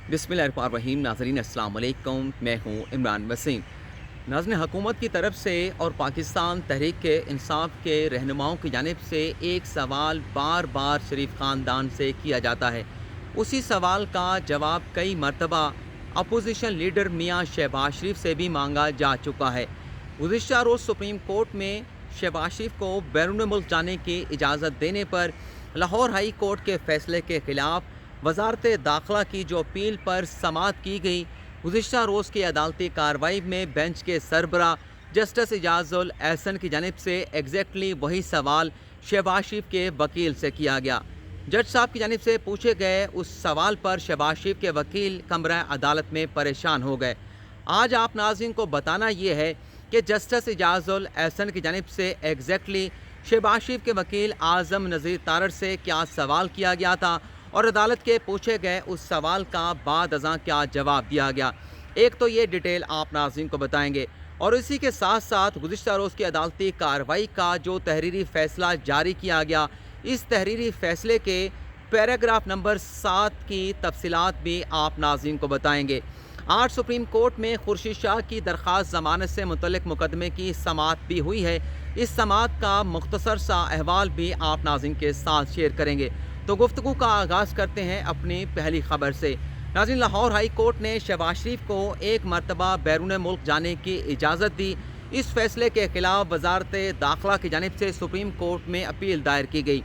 बिस्मिल्लाहिर्रहमानिर्रहीम। नाज़रीन अस्सलाम वालेकुम, मैं हूँ इमरान वसीम। नाज़रीन, हुकूमत की तरफ से और पाकिस्तान तहरीक इंसाफ के रहनुमाओं की जानिब से एक सवाल बार बार शरीफ ख़ानदान से किया जाता है। उसी सवाल का जवाब कई मरतबा अपोजिशन लीडर मियाँ शहबाज शरीफ से भी मांगा जा चुका है। गुज़िश्ता रोज़ सुप्रीम कोर्ट में शहबाज शरीफ को बैरून मुल्क जाने की इजाज़त देने पर लाहौर हाई कोर्ट के फैसले के ख़िलाफ़ वजारत दाखिला की जो अपील पर समाअत की गई, गुज़िश्ता रोज़ की अदालती कार्रवाई में बेंच के सरबरा जस्टिस इजाज़ुल एहसन की जानिब से एग्जैक्टली वही सवाल शहबाज शरीफ के वकील से किया गया। जज साहब की जानिब से पूछे गए उस सवाल पर शहबाज शरीफ के वकील कमरा अदालत में परेशान हो गए। आज आप नाज़रीन को बताना ये है कि जस्टिस इजाज़ुल एहसन की जानिब से एग्जैक्टली शहबाज शरीफ के वकील आज़म नज़ीर तारड़ से क्या सवाल किया गया था और अदालत के पूछे गए उस सवाल का बाद अज़ां क्या जवाब दिया गया। एक तो ये डिटेल आप नाज़रीन को बताएंगे और इसी के साथ साथ गुज़िश्ता रोज़ की अदालती कार्रवाई का जो तहरीरी फ़ैसला जारी किया गया, इस तहरीरी फ़ैसले के पैराग्राफ नंबर 7 की तफसीलात भी आप नाज़रीन को बताएंगे। आज सुप्रीम कोर्ट में खुर्शीद शाह की दरख्वास्त ज़मानत से मुतल्लिक़ मुकदमे की समाअत भी हुई है। इस समाअत का मुख्तसर सा अहवाल भी आप नाज़रीन के साथ शेयर करेंगे। तो गुफ्तगू का आगाज़ करते हैं अपनी पहली खबर से। नाज़रीन, लाहौर हाई कोर्ट ने शहबाज शरीफ को एक मरतबा बैरून मुल्क जाने की इजाज़त दी। इस फैसले के ख़िलाफ़ वजारत दाखिला की जानिब से सुप्रीम कोर्ट में अपील दायर की गई।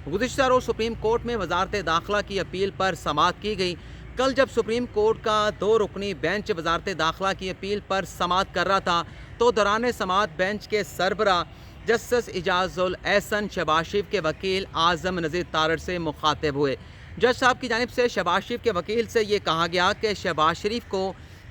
गुज़िश्ता रोज़ सुप्रीम कोर्ट में वजारत दाखिला की अपील पर समाअत की गई। कल जब सुप्रीम कोर्ट का 2 रुकनी बेंच वजारत दाखिला की अपील पर समाअत कर रहा था, तो दौरान समाअत बेंच के सरबरा जस्टिस इजाज़ुल एहसन शहबाज शरीफ के वकील आज़म नज़ीर तारड़ से मुखातिब हुए। जज साहब की जानिब से शहबाज शरीफ के वकील से ये कहा गया कि शहबाज शरीफ को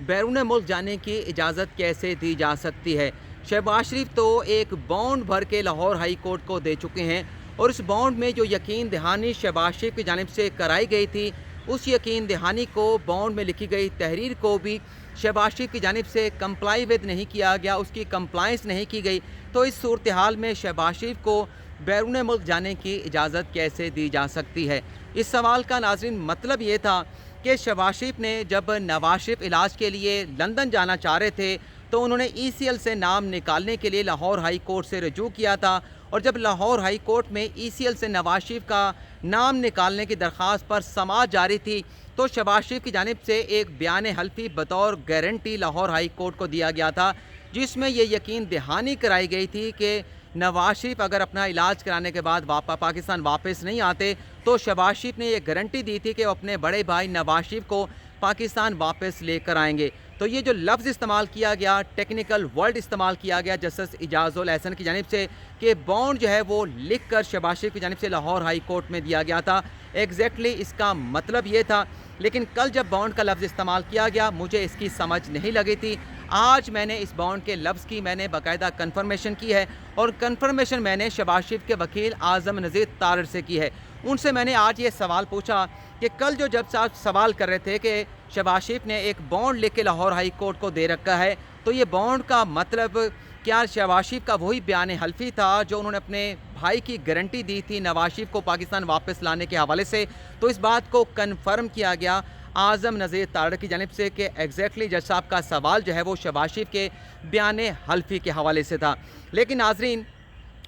बैरून मुल्क जाने की इजाज़त कैसे दी जा सकती है। शहबाज शरीफ तो एक बॉन्ड भर के लाहौर हाई कोर्ट को दे चुके हैं और इस बॉन्ड में जो यकीन दहानी शहबाज शरीफ की जानिब से कराई गई थी, उस यकीन दहानी को बॉन्ड में लिखी गई तहरीर को भी शहबाज शरीफ की जानिब से कंप्लाई विद नहीं किया गया, उसकी कंप्लाइंस नहीं की गई। तो इस सूरत हाल में शहबाज शरीफ को बैरून मुल्क जाने की इजाज़त कैसे दी जा सकती है। इस सवाल का नाज़रीन मतलब ये था कि शहबाज शरीफ ने जब नवाज शरीफ इलाज के लिए लंदन जाना चाह रहे थे, तो उन्होंने ECL से नाम निकालने के लिए लाहौर हाई कोर्ट से रजू किया था और जब लाहौर हाई कोर्ट में ECL से नवाज शरीफ का नाम निकालने की दरख्वास्त पर समाअत जारी थी, तो शहबाज शरीफ की जानिब से एक बयान हल्फी बतौर गारंटी लाहौर हाई कोर्ट को दिया गया था, जिसमें यह यकीन दहानी कराई गई थी कि नवाज शरीफ अगर अपना इलाज कराने के बाद पाकिस्तान वापस नहीं आते, तो शहबाज शरीफ ने यह गारंटी दी थी कि वो अपने बड़े भाई नवाज शरीफ को पाकिस्तान वापस लेकर आएंगे। तो ये जो लफ्ज़ इस्तेमाल किया गया, टेक्निकल वर्ड इस्तेमाल किया गया जस्टिस इजाज़ुल एहसन की जानिब से कि बॉन्ड जो है वो लिख कर शहबाज शरीफ की जानिब से लाहौर हाई कोर्ट में दिया गया था, एग्जैक्टली इसका मतलब ये था। लेकिन कल जब बॉन्ड का लफ्ज़ इस्तेमाल किया गया, मुझे इसकी समझ नहीं लगी थी। आज मैंने इस बॉन्ड के लफ्ज़ की मैंने बाकायदा कन्फर्मेशन की है और कन्फर्मेशन मैंने शहबाज शरीफ के वकील आज़म नज़ीर तारड़ से की है। उनसे मैंने आज ये सवाल पूछा कि कल जो जब साहब सवाल कर रहे थे कि शहबाज शरीफ ने एक बॉन्ड लेके लाहौर हाई कोर्ट को दे रखा है, तो ये बॉन्ड का मतलब क्या शहबाज शरीफ का वही बयान हल्फी था जो उन्होंने अपने भाई की गारंटी दी थी नवाज शरीफ को पाकिस्तान वापस लाने के हवाले से। तो इस बात को कन्फर्म किया गया आज़म नज़ीर तारड़ की जानिब से कि एग्जैक्टली जज साहब का सवाल जो है वो शहबाज शरीफ के बयान हल्फी के हवाले से था। लेकिन नाज़रीन,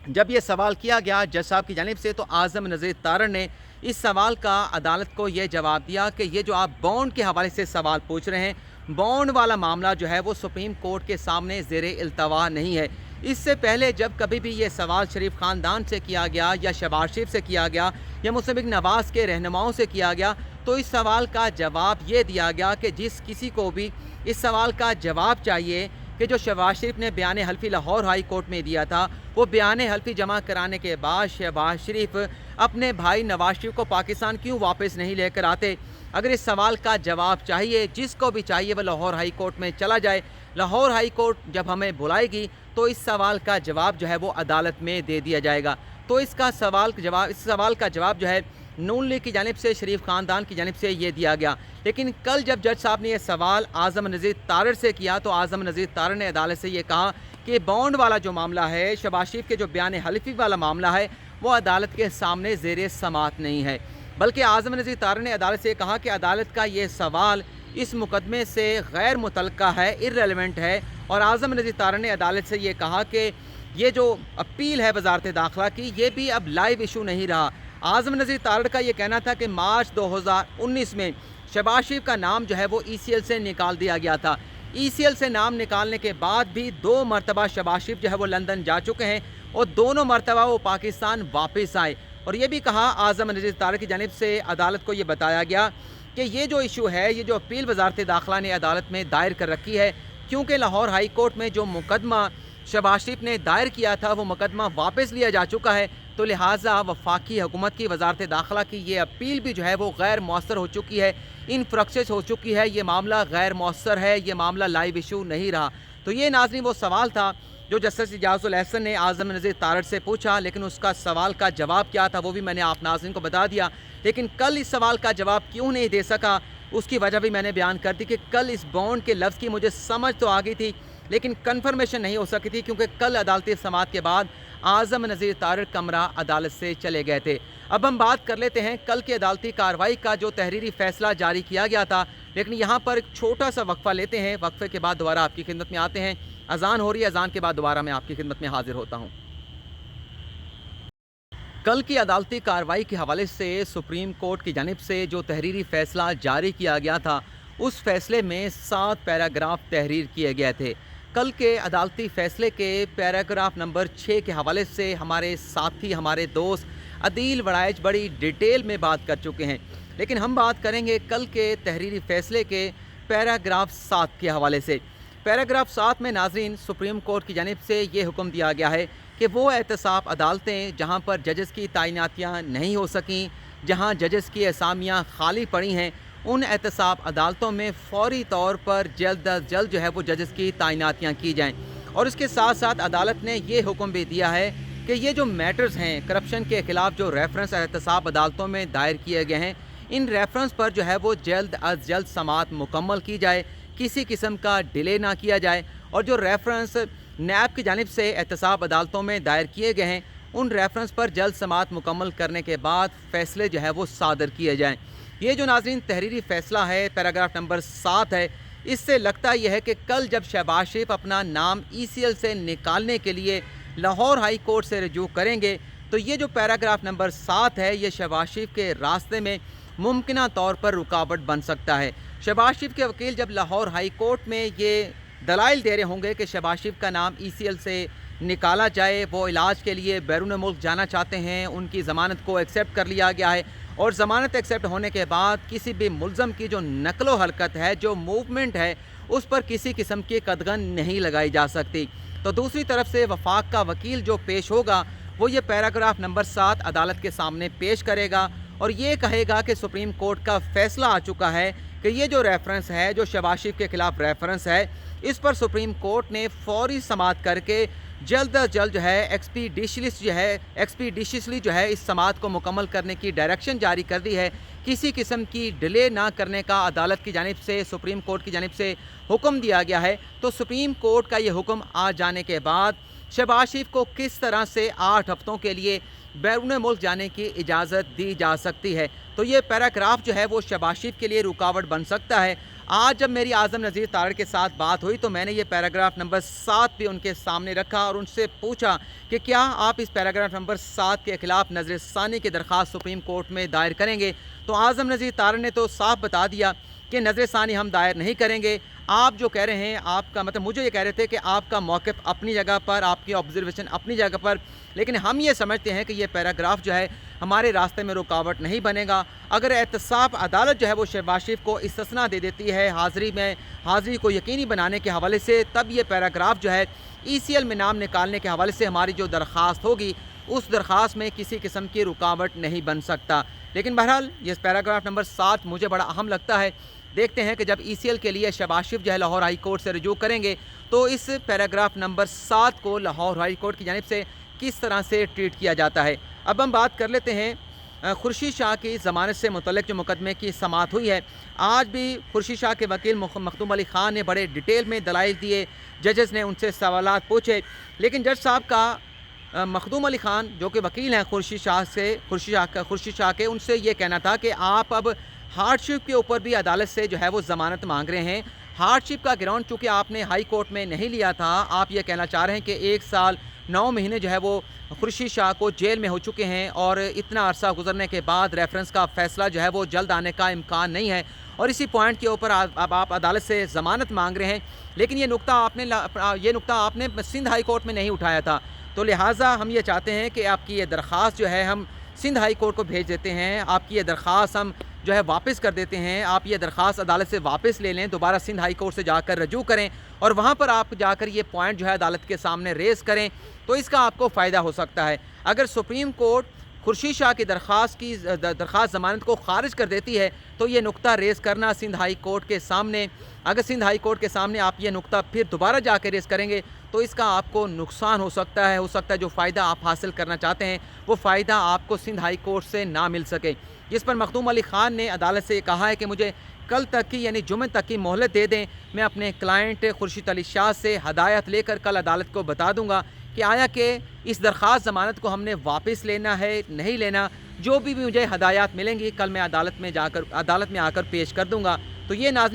जब ये सवाल किया गया जज साहब की जानिब से, तो आज़म नज़ीर तारड़ ने इस सवाल का अदालत को ये जवाब दिया कि ये जो आप बॉन्ड के हवाले से सवाल पूछ रहे हैं, बॉन्ड वाला मामला जो है वो सुप्रीम कोर्ट के सामने ज़ेरे इल्तवा नहीं है। इससे पहले जब कभी भी ये सवाल शरीफ ख़ानदान से किया गया या शहबाज शरीफ से किया गया या मुस्लिम लीग नवाज़ के रहनुमाओं से किया गया, तो इस सवाल का जवाब ये दिया गया कि जिस किसी को भी इस सवाल का जवाब चाहिए कि जो शहबाज शरीफ ने बयान हल्फी लाहौर हाई कोर्ट में दिया था, वो बयान हल्फी जमा कराने के बाद शहबाज शरीफ अपने भाई नवाज शरीफ को पाकिस्तान क्यों वापस नहीं लेकर आते। अगर इस सवाल का जवाब चाहिए, जिसको भी चाहिए, वह लाहौर हाई कोर्ट में चला जाए। लाहौर हाई कोर्ट जब हमें बुलाएगी तो इस सवाल का जवाब जो है वो अदालत में दे दिया जाएगा। तो इस सवाल का जवाब जो है नून लीग की जानिब से, शरीफ ख़ानदान की जानिब से ये दिया गया। लेकिन कल जब जज साहब ने यह सवाल आज़म नज़ीर तारड़ से किया, तो आज़म नज़ीर तारड़ ने अदालत से ये कहा कि बॉन्ड वाला जो मामला है, शहबाज शरीफ के जो बयान हल्फी वाला मामला है, वो अदालत के सामने ज़ेरे समाअत नहीं है। बल्कि आज़म नज़ीर तारड़ ने अदालत से कहा कि अदालत का ये सवाल इस मुकदमे से गैर मुतल्लका है, इर्रेलेवेंट है। और आज़म नज़ीर तारड़ ने अदालत से ये कहा कि ये जो अपील है वजारत दाखिला की, ये भी अब लाइव इशू नहीं रहा। आज़म नज़ीर तारड़ का ये कहना था कि मार्च 2019 में शहबाज शरीफ का नाम जो है वो ECL से निकाल दिया गया था। ECL से नाम निकालने के बाद भी 2 मरतबा शहबाज शरीफ जो है वो लंदन जा चुके हैं और दोनों मरतबा वो पाकिस्तान वापस आए। और ये भी कहा आज़म नज़ीर तारड़ की जानिब से, अदालत को ये बताया गया कि ये जो इशू है, ये जो अपील वजारत दाखिला ने अदालत में दायर कर रखी है, क्योंकि लाहौर हाई कोर्ट में जो मुकदमा शहबाज शरीफ ने दायर किया था वो मुकदमा वापस लिया जा चुका है, तो लिहाजा वफाकी हुकूमत की वजारत दाखिला की ये अपील भी जो है वो गैर मौसर हो चुकी है, इनफ्रक्सेस हो चुकी है। ये मामला गैर मौसर है, ये मामला लाइव इशू नहीं रहा। तो ये नाज़रीन वो सवाल था जो जस्टिस इजाज़ुल एहसन ने आज़म नज़ीर तारड़ से पूछा, लेकिन उसका सवाल का जवाब क्या था वो भी मैंने आप नाज़रीन को बता दिया। लेकिन कल इस सवाल का जवाब क्यों नहीं दे सका, उसकी वजह भी मैंने बयान कर दी कि कल इस बॉन्ड के लफ्ज़ की मुझे समझ तो आ गई थी, लेकिन कन्फर्मेशन नहीं हो सकी थी, क्योंकि कल अदालती समाअत के बाद आज़म नज़ीर तारड़ कमरा अदालत से चले गए थे। अब हम बात कर लेते हैं कल की अदालती कार्रवाई का जो तहरीरी फ़ैसला जारी किया गया था। लेकिन यहाँ पर एक छोटा सा वक्फ़ा लेते हैं, वक्फ़े के बाद दोबारा आपकी खिदमत में आते हैं। अजान हो रही है, अजान के बाद दोबारा मैं आपकी खिदमत में हाजिर होता हूँ। कल की अदालती कार्रवाई के हवाले से सुप्रीम कोर्ट की जानिब से जो तहरीरी फ़ैसला जारी किया गया था, उस फैसले में 7 पैराग्राफ तहरीर किए गए थे। कल के अदालती फ़ैसले के पैराग्राफ नंबर 6 के हवाले से हमारे साथी, हमारे दोस्त अदील वड़ाइच बड़ी डिटेल में बात कर चुके हैं, लेकिन हम बात करेंगे कल के तहरीरी फ़ैसले के पैराग्राफ 7 के हवाले से। पैराग्राफ 7 में नाज़रीन सुप्रीम कोर्ट की जानिब से ये हुक्म दिया गया है कि वो एहतसाब अदालतें जहाँ पर जजेस की तैनातियाँ नहीं हो सकें, जहाँ जजेस की असामियाँ खाली पड़ी हैं, उन एहतसाब अदालतों में फ़ौरी तौर पर जल्द अज जल्द जो है वो जजेस की तैनातियाँ की जाएँ। और इसके साथ साथ अदालत ने ये हुक्म भी दिया है कि ये जो मैटर्स हैं करप्शन के ख़िलाफ़ जो रेफरेंस एहतसाब अदालतों में दायर किए गए हैं, इन रेफरेंस पर जो है वो जल्द अज जल्द समाअत मुकम्मल की जाए, किसी किस्म का डिले ना किया जाए। और जो रेफरेंस नैब की जानिब से एहतसाब अदालतों में दायर किए गए हैं, उन रेफरेंस पर जल्द समाअत मुकम्मल करने के बाद फ़ैसले जो है वो सादर किए जाएँ। ये जो नाज़रीन तहरीरी फ़ैसला है पैराग्राफ नंबर 7 है, इससे लगता यह है कि कल जब शहबाज शरीफ अपना नाम ECL से निकालने के लिए लाहौर हाई कोर्ट से रजू करेंगे, तो ये जो पैराग्राफ नंबर 7 है, ये शहबाज शरीफ के रास्ते में मुमकिना तौर पर रुकावट बन सकता है। शहबाज शरीफ के वकील जब लाहौर हाई कोर्ट में ये दलाइल दे रहे होंगे कि शहबाज शरीफ का नाम ECL से निकाला जाए, वो इलाज के लिए बैरून मुल्क जाना चाहते हैं, उनकी ज़मानत को एक्सेप्ट कर लिया गया है, और ज़मानत एक्सेप्ट होने के बाद किसी भी मुल्ज़म की जो नकलो हरकत है, जो मूवमेंट है, उस पर किसी किस्म की कदगन नहीं लगाई जा सकती। तो दूसरी तरफ से वफाक का वकील जो पेश होगा, वो ये पैराग्राफ नंबर 7 अदालत के सामने पेश करेगा और ये कहेगा कि सुप्रीम कोर्ट का फ़ैसला आ चुका है कि ये जो रेफरेंस है, जो शहबाज शरीफ के ख़िलाफ़ रेफरेंस है, इस पर सुप्रीम कोर्ट ने फ़ौरी समाअत करके जल्द अज जल्द जो है एक्सपीडिशियसली जो है इस समाअत को मुकम्मल करने की डायरेक्शन जारी कर दी है। किसी किस्म की डिले ना करने का अदालत की जानिब से, सुप्रीम कोर्ट की जानिब से हुक्म दिया गया है। तो सुप्रीम कोर्ट का ये हुक्म आ जाने के बाद शहबाज शरीफ को किस तरह से 8 हफ्तों के लिए बैरून मुल्क जाने की इजाज़त दी जा सकती है, तो ये पैराग्राफ जो है वो शहबाज शरीफ के लिए रुकावट बन सकता है। आज जब मेरी आज़म नज़ीर तारड़ के साथ बात हुई तो मैंने ये पैराग्राफ नंबर 7 भी उनके सामने रखा और उनसे पूछा कि क्या आप इस पैराग्राफ नंबर 7 के ख़िलाफ़ नज़रसानी की दरख्वास्त सुप्रीम कोर्ट में दायर करेंगे। तो आज़म नज़ीर तारड़ ने तो साफ बता दिया कि नज़रसानी हम दायर नहीं करेंगे। आप जो कह रहे हैं, आपका मतलब मुझे ये कह रहे थे कि आपका मौक़िफ़ अपनी जगह पर, आपकी ऑब्जर्वेशन अपनी जगह पर, लेकिन हम ये समझते हैं कि ये पैराग्राफ जो है हमारे रास्ते में रुकावट नहीं बनेगा। अगर एहतसाब अदालत जो है वो शहबाज शरीफ को इस्तिस्ना दे देती है हाज़िरी को यकीनी बनाने के हवाले से, तब ये पैराग्राफ जो है ECL में नाम निकालने के हवाले से हमारी जो दरख्वास्त होगी, उस दरख्वास्त में किसी किस्म की रुकावट नहीं बन सकता। लेकिन बहरहाल ये पैराग्राफ नंबर 7 मुझे बड़ा अहम लगता है। देखते हैं कि जब ECL के लिए शहबाज शरीफ जो है लाहौर हाई कोर्ट से रजू करेंगे तो इस पैराग्राफ नंबर 7 को लाहौर हाई कोर्ट की जानिब से किस तरह से ट्रीट किया जाता है। अब हम बात कर लेते हैं खुर्शीद शाह की ज़मानत से मुतल्लिक़ जो मुकदमे की समाअत हुई है। आज भी खुर्शीद शाह के वकील मखदूम अली ख़ान ने बड़े डिटेल में दलाइल दिए, जजेस ने उनसे सवालात पूछे, लेकिन जज साहब का مخدوم علی خان جو کہ وکیل ہیں خورشید شاہ کے، ان سے یہ کہنا تھا کہ آپ اب ہارڈ شپ کے اوپر بھی عدالت سے جو ہے وہ ضمانت مانگ رہے ہیں۔ ہارڈ شپ کا گراؤنڈ چونکہ آپ نے ہائی کورٹ میں نہیں لیا تھا، آپ یہ کہنا چاہ رہے ہیں کہ 1 سال 9 مہینے جو ہے وہ خورشید شاہ کو جیل میں ہو چکے ہیں، اور اتنا عرصہ گزرنے کے بعد ریفرنس کا فیصلہ جو ہے وہ جلد آنے کا امکان نہیں ہے، اور اسی پوائنٹ کے اوپر اب آپ عدالت سے ضمانت مانگ رہے ہیں۔ لیکن یہ نقطہ آپ نے سندھ ہائی کورٹ میں نہیں اٹھایا تھا، تو لہٰذا ہم یہ چاہتے ہیں کہ آپ کی یہ درخواست جو ہے ہم سندھ ہائی کورٹ کو بھیج دیتے ہیں، آپ کی یہ درخواست ہم جو ہے واپس کر دیتے ہیں، آپ یہ درخواست عدالت سے واپس لے لیں، دوبارہ سندھ ہائی کورٹ سے جا کر رجوع کریں، اور وہاں پر آپ جا کر یہ پوائنٹ جو ہے عدالت کے سامنے ریز کریں، تو اس کا آپ کو فائدہ ہو سکتا ہے۔ اگر سپریم کورٹ خورشید شاہ کی درخواست ضمانت کو خارج کر دیتی ہے، تو یہ نقطہ ریز کرنا سندھ ہائی کورٹ کے سامنے، اگر سندھ ہائی کورٹ کے سامنے آپ یہ نقطہ پھر دوبارہ جا کے ریز کریں گے، تو اس کا آپ کو نقصان ہو سکتا ہے جو فائدہ آپ حاصل کرنا چاہتے ہیں وہ فائدہ آپ کو سندھ ہائی کورٹ سے نہ مل سکے۔ جس پر مخدوم علی خان نے عدالت سے کہا ہے کہ مجھے کل تک کی یعنی جمعہ تک کی مہلت دے دیں، میں اپنے کلائنٹ خورشید علی شاہ سے ہدایت لے کر کل عدالت کو بتا دوں گا کہ آیا کہ اس درخواست ضمانت کو ہم نے واپس لینا ہے نہیں لینا، جو بھی مجھے ہدایات ملیں گی کل میں عدالت میں آ کر پیش کر دوں گا۔ تو یہ ناظرین